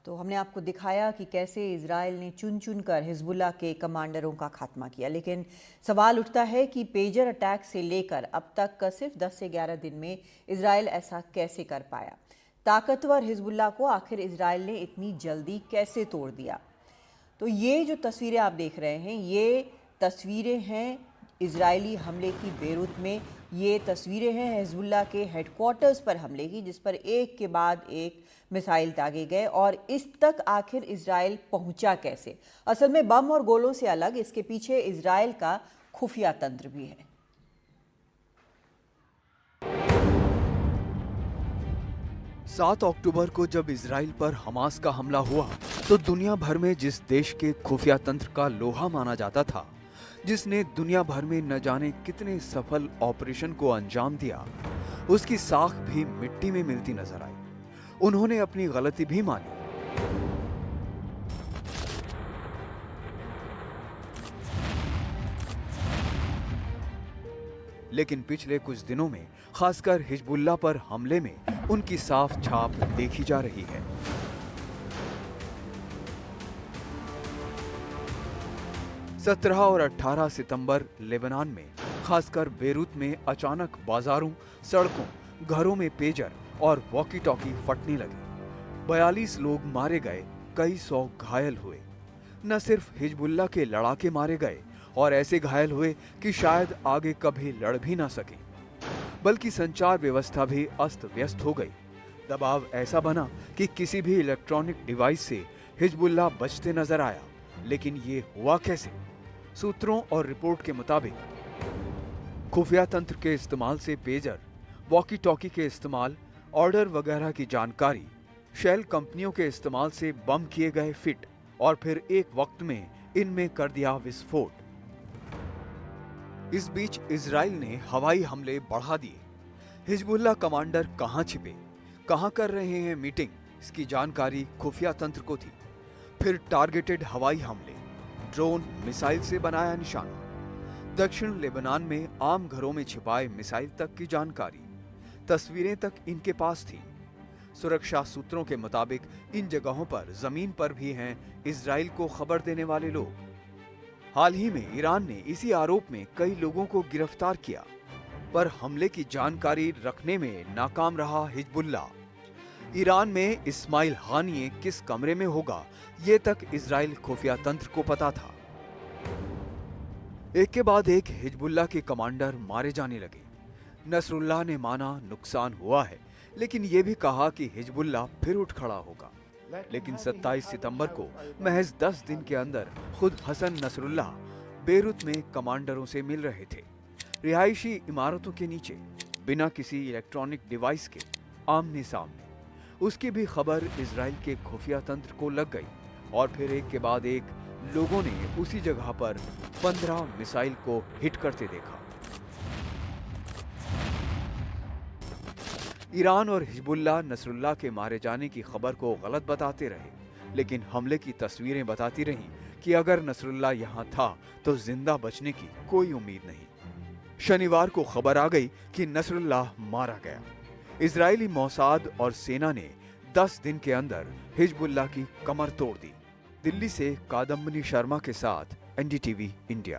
तो हमने आपको दिखाया कि कैसे इजराइल ने चुन चुन कर हिजबुल्लाह के कमांडरों का खात्मा किया, लेकिन सवाल उठता है कि पेजर अटैक से लेकर अब तक का सिर्फ 10 से 11 दिन में इजराइल ऐसा कैसे कर पाया। ताकतवर हिजबुल्लाह को आखिर इजराइल ने इतनी जल्दी कैसे तोड़ दिया। तो ये जो तस्वीरें आप देख रहे हैं, ये तस्वीरें हैं इजरायली हमले की बेरूत में। ये तस्वीरें हैं हिजबुल्लाह के हेडक्वार्टर्स पर हमले की, जिस पर एक के बाद एक मिसाइल दागे गए। और इस तक आखिर इजराइल पहुंचा कैसे? असल में बम और गोलों से अलग इसके पीछे इजराइल का खुफिया तंत्र भी है। 7 अक्टूबर को जब इजराइल पर हमास का हमला हुआ तो दुनिया भर में जिस देश के खुफिया तंत्र का लोहा माना जाता था, जिसने दुनिया भर में न जाने कितने सफल ऑपरेशन को अंजाम दिया, उसकी साख भी मिट्टी में मिलती नजर आई। उन्होंने अपनी गलती भी मानी। लेकिन पिछले कुछ दिनों में खासकर हिजबुल्लाह पर हमले में उनकी साफ छाप देखी जा रही है। सत्रह और 18 सितंबर लेबनान में, खासकर बेरूत में अचानक बाजारों, सड़कों, घरों में पेजर और वॉकी टॉकी फटने लगी। 42 लोग मारे गए, कई सौ घायल हुए। न सिर्फ हिजबुल्लाह के लड़ाके मारे गए और ऐसे घायल हुए कि शायद आगे कभी लड़ भी ना सके, बल्कि संचार व्यवस्था भी अस्त व्यस्त हो गई। दबाव ऐसा बना कि किसी भी इलेक्ट्रॉनिक डिवाइस से हिजबुल्लाह बचते नजर आया। लेकिन ये हुआ कैसे? सूत्रों और रिपोर्ट के मुताबिक खुफिया तंत्र के इस्तेमाल से पेजर, वॉकी टॉकी के इस्तेमाल, ऑर्डर वगैरह की जानकारी, शेल कंपनियों के इस्तेमाल से बम किए गए फिट और फिर एक वक्त में इनमें कर दिया विस्फोट। इस बीच इजराइल ने हवाई हमले बढ़ा दिए। हिजबुल्लाह कमांडर कहां छिपे, कहां कर रहे हैं मीटिंग, इसकी जानकारी खुफिया तंत्र को थी। फिर टारगेटेड हवाई हमले, ड्रोन, मिसाइल से बनाया निशाना। दक्षिण लेबनान में आम घरों में छिपाए मिसाइल तक की जानकारी, तस्वीरें तक इनके पास थी। सुरक्षा सूत्रों के मुताबिक इन जगहों पर जमीन पर भी हैं इजराइल को खबर देने वाले लोग। हाल ही में ईरान ने इसी आरोप में कई लोगों को गिरफ्तार किया, पर हमले की जानकारी रखने में नाकाम रहा हिजबुल्लाह। ईरान में इस्माइल हानिये किस कमरे में होगा, ये तक इजराइल खुफिया तंत्र को पता था। एक के बाद एक हिजबुल्लाह के कमांडर मारे जाने लगे। नसरुल्लाह ने माना नुकसान हुआ है, लेकिन ये भी कहा कि हिजबुल्लाह फिर उठ खड़ा होगा। लेकिन 27 सितंबर को महज 10 दिन के अंदर खुद हसन नसरुल्लाह बेरूत में कमांडरों से मिल रहे थे, रिहायशी इमारतों के नीचे, बिना किसी इलेक्ट्रॉनिक डिवाइस के, आमने सामने। उसकी भी खबर इजराइल के खुफिया तंत्र को लग गई और फिर एक के बाद एक लोगों ने उसी जगह पर 15 मिसाइल को हिट करते देखा। ईरान और हिजबुल्लाह नसरुल्लाह के मारे जाने की खबर को गलत बताते रहे, लेकिन हमले की तस्वीरें बताती रहीं कि अगर नसरुल्लाह यहां था तो जिंदा बचने की कोई उम्मीद नहीं। शनिवार को खबर आ गई कि नसरुल्लाह मारा गया। इजरायली मौसाद और सेना ने 10 दिन के अंदर हिजबुल्लाह की कमर तोड़ दी। दिल्ली से कादम्बिनी शर्मा के साथ एनडीटीवी इंडिया।